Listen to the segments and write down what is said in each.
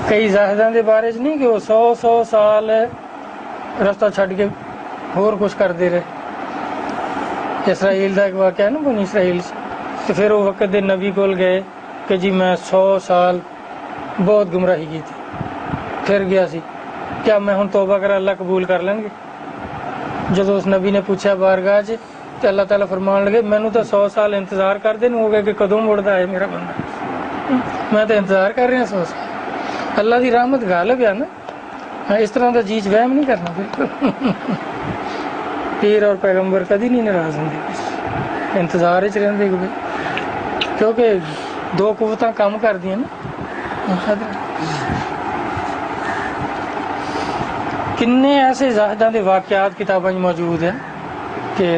कई ज़ाहिदां दे बारे च नहीं कि वो 100 साल रस्ता छड्ड के होर कुछ करते रहे। इसराइल का एक वाक़या है ना, बनी इसराइल तो फिर वो वक़्त दे नबी कोल गए कि जी मैं 100 साल बहुत गुमराही की थी, फिर गया सी, क्या मैं हुण तौबा करा अल्लाह कबूल कर लेंगे? जो उस नबी ने पूछा बारगाह च तो अल्लाह ताला फरमान लगे मैनू तो 100 साल इंतज़ार करते हो गए कि कदों मुड़दा है मेरा बंदा, मैं तो इंतज़ार कर रहा 100 साल। अल्लाह की रहमत गालिब है ना, इस तरह का चीज वहम नहीं करना बिल्कुल। पीर और पैगंबर कभी नहीं नाराज होंगे, इंतजार च रहिंदे क्योंकि दो कुवतां काम कर दियां ना। किन्ने ऐसे ज़ाहिदां दे वाक़यात किताबां मौजूद हैं कि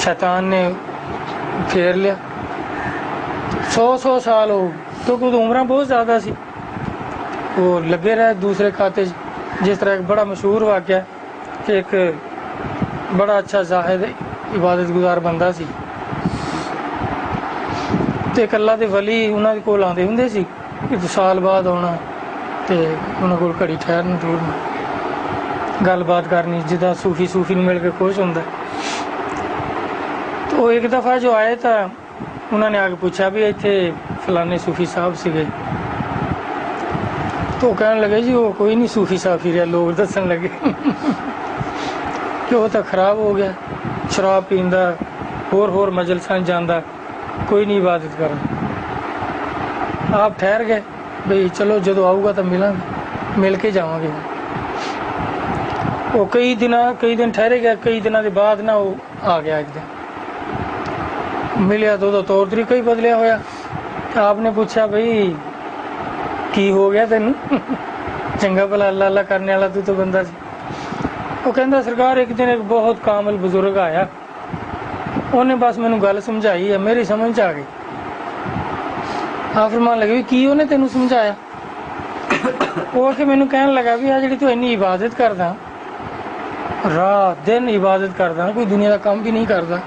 शैतान ने फेर लिया 100 साल हो, क्योंकि उम्र बहुत ज़्यादा सी, वो लगे रहे दूसरे खाते। जिस तरह एक बड़ा मशहूर वाक़या कि एक बड़ा अच्छा जाहिद इबादत गुजार बंदा सी ते एक अल्लाह दे वली उन्होंने कोल आंदे हुंदे सी कि साल बाद आना ते उन्होंने कोल घड़ी ठहरना टूरना गलबात करनी, जिदा सूफी मिल के खुश होंदा। तो एक दफ़ा जो आए तो उन्होंने आके पूछा भी इत्थे फलाने सूफी साहब सीगे, तो कहने लगे जी वो कोई नहीं सूफी साफी रहा, लोग दसन लगे कि वो तो खराब हो गया, शराब पींदा होर मजलसां जांदा, कोई नहीं इबादत कर। आप ठहर गए भाई चलो जो आऊगा तो मिलांगे, मिल के जावांगे। वो कई दिन ठहरे गए, कई दिनों के बाद ना वो आ गया, एक दिन मिलिया तो तौर तरीका ही बदलिया होया। आपने पूछा भाई की हो गया तेन चंगा भला अल्लाह अल्लाह करने वाला तू तो बंदा सी। वो कहता सरकार एक दिन एक बहुत कामल बुजुर्ग आया, उन्हें बस मैनू गल समझाई है, मेरी समझ आ गई। आप फरमान लगे की उन्हें तेन समझाया? वो आके मैनू कहन लगा भी आ जी तू इन्नी इबादत करदा, रात दिन इबादत करदा, कोई दुनिया का काम भी नहीं करदा,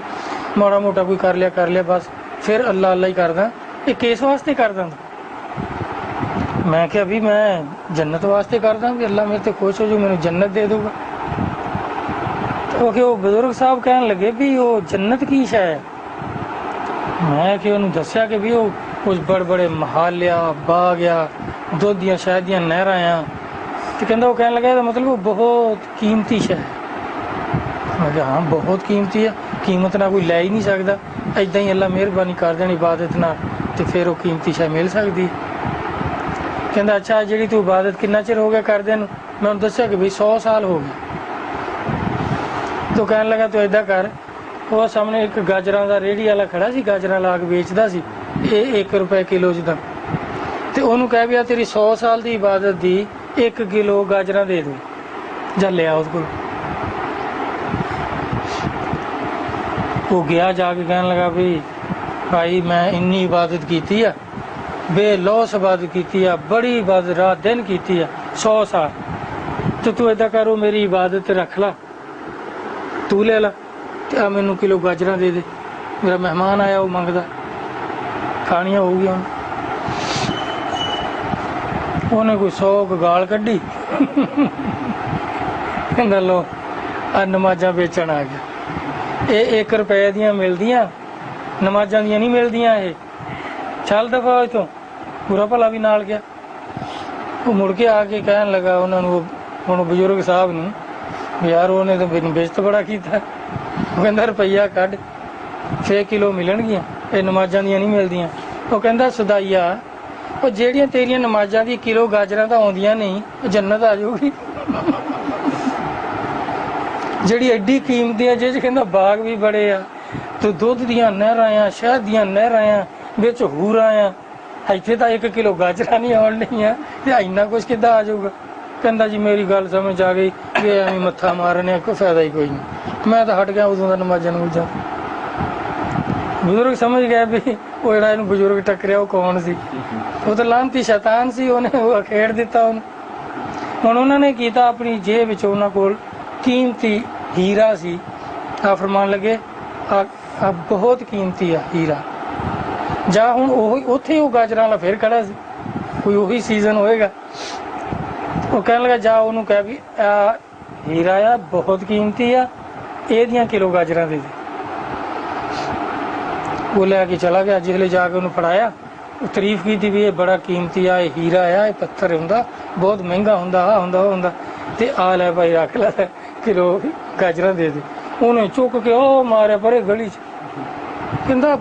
माड़ा मोटा कोई कर लिया बस, फिर अल्लाह अल्लाह ही करदा, ये किस वास्ते करदा? मैं क्या भी मैं जन्नत वास्ते करदा कि अल्लाह मेरे ते खुश हो जो मैंने जन्नत दे दूगा। तो वो बुजुर्ग साहब कहने लगे भी वो जन्नत की शै है। मैं कि उन्होंने दसिया कि भी वो कुछ बड़े बड़े महालिया बाग आ, दुध दियां शहद दियां नहरां आ, तो कहता वो कहने लगा मतलब वो बहुत कीमती शै है। मैं क्या हाँ बहुत कीमती है, कीमत ना कोई लै ही नहीं सकता, इदा ही अल्लाह मेहरबानी कर देनी इबादत ना तो फिर वो कीमती शै मिल सकती। कहता अच्छा जी तू इबादत कितना चिर हो गया करदे नूं? मैं उन्हें दस्या कि भाई 100 साल हो गए। तो कहने लगा तू इदा कर, वो सामने एक गाजरां दा रेहड़ी वाला खड़ा सी, गाजरां ला के बेचदा सी, ये 1 रुपए किलो जिदा, तो उन्होंने कह भी तेरी 100 साल की इबादत दी 1 किलो गाजरां दे दो, जा लिया उस को। वो गया जाके कहने लगा भाई मैं इन्नी इबादत की है, बेलौस इबादत की है, बड़ी इबादत रात दिन की है 100 साल, तो तू इदा करो मेरी इबादत रख ला, तू ले ला तो मैनू किलो गाजरां दे दे, मेरा मेहमान आया वो मंगदा, खानियां हो गया। उन्हें कोई 100 गाल कड्डी कहंदा लो आ नमाजा बेचण आ गया, ये 1 रुपए दियां मिलदियां, नमाजा दियां नहीं मिलदियां, ये चल दफा इतों। बुरा भला भी नाल गया, वो मुड़ के आके कहन लगा उन्होंने बजुर्ग साहब नूं यार उन्हें तो मेरी बेइज्जत बड़ा किया। वो कहता रुपया कढ़ 6 किलो मिलणगियां, ये नमाजा दियां नहीं मिलदियां। वो कहता सदाईया वो ਜਿਹੜੀਆਂ तेरिया नमाजा दी किलो गाजरां तो आउंदियां नहीं, जन्नत आ जाऊगी ਜਿਹੜੀ एड्डी कीमती है, जिस कहता बाग भी बड़े आ, तो दुध दियां नहरां आ, शहद दियां नहरां आ, विच हूरां आ, इत्थे तो 1 किलो गाजरां नहीं आउण डईयां, ते इन्ना कुछ किद्दां आ जाऊगा? कहता जी मेरी गल समझ आ गई कि एवं मत्था मारने कोई फायदा ही कोई नहीं, मैं तो हट गया उदों का नमाजा नमूजा। बुजुर्ग समझ गया भी वो जड़ा इन्हूं बुजुर्ग टकरिया वो कौन सी, वो तो लानती शैतान सी, उन्हें वो अखेड़ दिता। हुण उन्होंने किया अपनी जेब विच उन्हां कोल कीमती हीरा सी, आ फरमान लगे आ बहुत कीमती आ हीरा, जा हुण उत्थे वो गाजरां वाला फिर खड़ा सी, ਕੋਈ ਉਹੀ ਸੀਜ਼ਨ ਹੋਏਗਾ। ਉਹ ਕਹਿਣ ਲੱਗਾ ਜਾ ਉਹਨੂੰ ਕਹਿ ਵੀ ਆ ਹੀਰਾ ਆ ਬਹੁਤ ਕੀਮਤੀ ਆ, ਇਹਦੀਆਂ ਕਿਲੋ ਗਾਜਰਾਂ ਦੇ ਦੇ। ਉਹ ਲੈ ਕੇ ਚਲਾ ਗਿਆ। ਜਿਸਲੇ ਜਾ ਕੇ ਉਹਨੂੰ ਫੜਾਇਆ, ਉਹ ਤਾਰੀਫ ਕੀਤੀ ਵੀ ਇਹ ਬੜਾ ਕੀਮਤੀ ਆ, ਇਹ ਹੀਰਾ ਆ, ਇਹ ਪੱਥਰ ਹੁੰਦਾ, ਬਹੁਤ ਮਹਿੰਗਾ ਹੁੰਦਾ, ਆ ਹੁੰਦਾ, ਉਹ ਹੁੰਦਾ, ਤੇ ਆ ਲੈ ਭਾਈ ਰੱਖ ਲੈ ਕਿਲੋ ਗਾਜਰਾਂ ਦੇ ਦੇ। ਉਹਨੇ ਚੁੱਕ ਕੇ ਉਹ ਮਾਰਿਆ ਪਰੇ ਗਲੀ 'ਚ। ਕਹਿੰਦਾ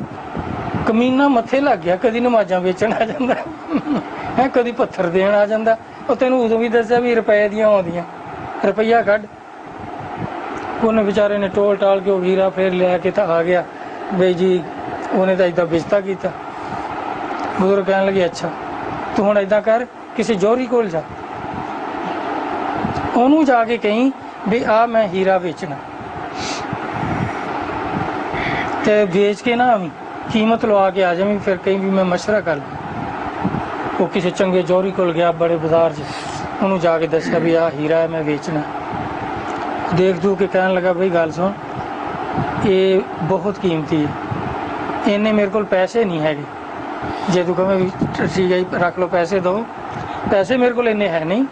ਕਮੀਨਾ ਮੱਥੇ ਲੱਗ ਗਿਆ, ਕਦੀ ਨਮਾਜ਼ਾਂ ਵੇਚਣ ਆ ਜਾਂਦਾ ਹੈ, ਕਦੀ ਪੱਥਰ ਦੇਣ ਆ ਜਾਂਦਾ। ਉਹ ਤੈਨੂੰ ਉਦੋਂ ਵੀ ਦੱਸਿਆ ਵੀ ਰੁਪਏ ਦੀਆਂ ਆਉਂਦੀਆਂ, ਰੁਪਈਆ ਕੱਢ। ਉਹਨੇ ਵਿਚਾਰੇ ਨੇ ਟੋਲ ਟਾਲ ਕੇ ਉਹ ਹੀਰਾ ਫੇਰ ਲਿਆ ਕੇ ਤਾਂ ਆ ਗਿਆ ਬਈ ਜੀ ਉਹਨੇ ਤਾਂ ਏਦਾਂ ਬਿਸਤਾ ਕੀਤਾ। ਬਜ਼ੁਰਗ ਕਹਿਣ ਲੱਗੇ ਅੱਛਾ ਤੂੰ ਹੁਣ ਏਦਾਂ ਕਰ, ਕਿਸੇ ਜੋਹਰੀ ਕੋਲ ਜਾ, ਉਹਨੂੰ ਜਾ ਕੇ ਕਹੀਂ ਵੀ ਆ ਮੈਂ ਹੀਰਾ ਵੇਚਣਾ, ਤੇ ਵੇਚ ਕੇ ਨਾ ਆਵੀਂ, ਕੀਮਤ ਲਵਾ ਕੇ ਆ ਜਾਵੀਂ। ਫਿਰ ਕਹੀਂ ਵੀ ਮੈਂ ਮਸ਼ਵਰਾ ਕਰ ਲਵਾਂ। ਉਹ ਕਿਸੇ ਚੰਗੇ ਜੋਹਰੀ ਕੋਲ ਗਿਆ ਬੜੇ ਬਾਜ਼ਾਰ 'ਚ, ਉਹਨੂੰ ਜਾ ਕੇ ਦੱਸਿਆ ਵੀ ਆ ਹੀਰਾ ਹੈ ਮੈਂ ਵੇਚਣਾ। ਦੇਖ ਦੂ ਕੇ ਕਹਿਣ ਲੱਗਾ ਬਈ ਗੱਲ ਸੁਣ, ਇਹ ਬਹੁਤ ਕੀਮਤੀ ਹੈ, ਇੰਨੇ ਮੇਰੇ ਕੋਲ ਪੈਸੇ ਨਹੀਂ ਹੈਗੇ। ਜੇ ਤੂੰ ਕਹਵੇਂ ਵੀ ਠੀਕ ਹੈ ਰੱਖ ਲਓ ਪੈਸੇ ਦਿਓ, ਪੈਸੇ ਮੇਰੇ ਕੋਲ ਇੰਨੇ ਹੈ ਨਹੀਂ,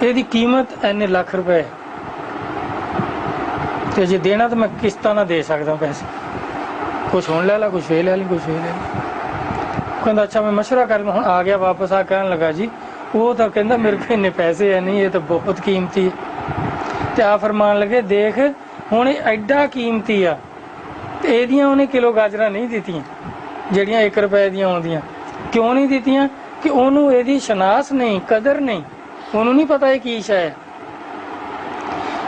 ਇਹਦੀ ਕੀਮਤ ਇੰਨੇ ਲੱਖ ਰੁਪਏ, ਤੇ ਜੇ ਦੇਣਾ ਤਾਂ ਮੈਂ ਕਿਸ਼ਤਾਂ ਨਾਲ ਦੇ ਸਕਦਾ ਪੈਸੇ, ਕੁਛ ਹੁਣ ਲੈ ਲਾ, ਕੁਛ ਫੇਰ ਲੈ ਲਈ, ਕੁਛ ਫੇਰ ਲੈ ਲਈ। ਕਹਿੰਦਾ ਅੱਛਾ ਮੈਂ ਮਸ਼ਵਰਾ ਕਰ ਲਵਾਂ। ਹੁਣ ਆ ਗਿਆ ਵਾਪਸ ਆ ਕਹਿਣ ਲੱਗਾ ਜੀ ਉਹ ਤਾਂ ਕਹਿੰਦਾ ਮੇਰੇ ਕੋਲ ਇੰਨੇ ਪੈਸੇ ਹੈ ਨਹੀਂ, ਇਹ ਤਾਂ ਬਹੁਤ ਕੀਮਤੀ ਹੈ। ਤੇ ਆ ਫਰਮਾਨ ਲੱਗੇ ਦੇਖ ਹੁਣ ਇਹ ਐਡਾ ਕੀਮਤੀ ਆ, ਤੇ ਇਹਦੀਆਂ ਉਹਨੇ ਕਿਲੋ ਗਾਜਰਾਂ ਨਹੀਂ ਦਿੱਤੀਆਂ ਜਿਹੜੀਆਂ 1 ਰੁਪਏ ਦੀਆਂ ਆਉਂਦੀਆਂ। ਕਿਉਂ ਨਹੀਂ ਦਿੱਤੀਆਂ? ਕਿ ਉਹਨੂੰ ਇਹਦੀ ਸ਼ਨਾਸ ਨਹੀਂ, ਕਦਰ ਨਹੀਂ, ਉਹਨੂੰ ਨਹੀਂ ਪਤਾ ਇਹ ਕੀ ਸ਼ੈ ਹੈ।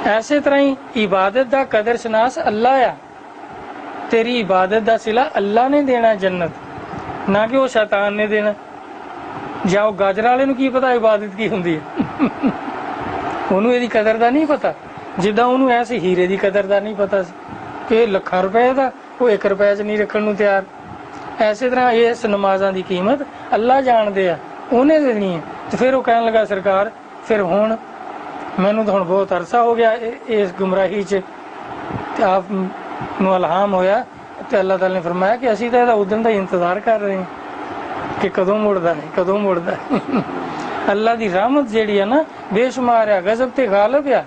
ਐਸੇ ਤਰ੍ਹਾਂ ਹੀ ਇਬਾਦਤ ਦਾ ਕਦਰ ਸ਼ਨਾਸ ਅੱਲਾ ਆ। ਤੇਰੀ ਇਬਾਦਤ ਦਾ ਸਿਲਾ ਅੱਲਾ ਨੇ ਦੇਣਾ ਜੰਨਤ, ਨਾ ਕਿ ਉਹ ਸ਼ੈਤਾਨ ਨੇ ਦੇਣਾ। ਜਾਂ ਉਹ ਗਾਜਰਾਂ ਵਾਲੇ ਨੂੰ ਕੀ ਪਤਾ ਇਬਾਦਤ ਕੀ ਹੁੰਦੀ ਹੈ ਉਹਨੂੰ ਇਹਦੀ ਕਦਰ ਦਾ ਨਹੀਂ ਪਤਾ, ਜਿੱਦਾਂ ਉਹਨੂੰ ਐਸੇ ਹੀਰੇ ਦੀ ਕਦਰ ਦਾ ਨਹੀਂ ਪਤਾ ਸੀ ਕਿ ਇਹ ਲੱਖਾਂ ਰੁਪਏ ਦਾ, ਉਹ 1 ਰੁਪਏ 'ਚ ਨਹੀਂ ਰੱਖਣ ਨੂੰ ਤਿਆਰ। ਐਸੇ ਤਰ੍ਹਾਂ ਇਸ ਨਮਾਜ਼ਾਂ ਦੀ ਕੀਮਤ ਅੱਲਾ ਜਾਣਦੇ ਆ, ਉਹਨੇ ਦੇਣੀ ਹੈ। ਤੇ ਫਿਰ ਉਹ ਕਹਿਣ ਲੱਗਾ ਸਰਕਾਰ ਫਿਰ ਹੁਣ ਮੈਨੂੰ ਤਾਂ ਹੁਣ ਬਹੁਤ ਅਰਸਾ ਹੋ ਗਿਆ ਇਸ ਗੁੰਮਰਾਹੀ 'ਚ, ਤੇ ਆਪ ਨੂੰ ਇਲਹਾਮ ਹੋਇਆ ਤੇ ਅੱਲਾਹ ਤਾਲਾ ਨੇ ਫਰਮਾਇਆ ਕਿ ਅਸੀਂ ਤਾਂ ਇਹਦਾ ਉਦਣ ਦਾ ਇੰਤਜ਼ਾਰ ਕਰ ਰਹੇ ਹਾਂ ਕਿ ਕਦੋਂ ਮੁੜਦਾ ਹੈ, ਕਦੋਂ ਮੁੜਦਾ ਹੈ। ਅੱਲਾ ਦੀ ਰਹਿਮਤ ਜਿਹੜੀ ਹੈ ਨਾ ਬੇਸ਼ੁਮਾਰ ਆ, ਗਜ਼ਬ ਤੇ ਗਾਲਬ ਆ।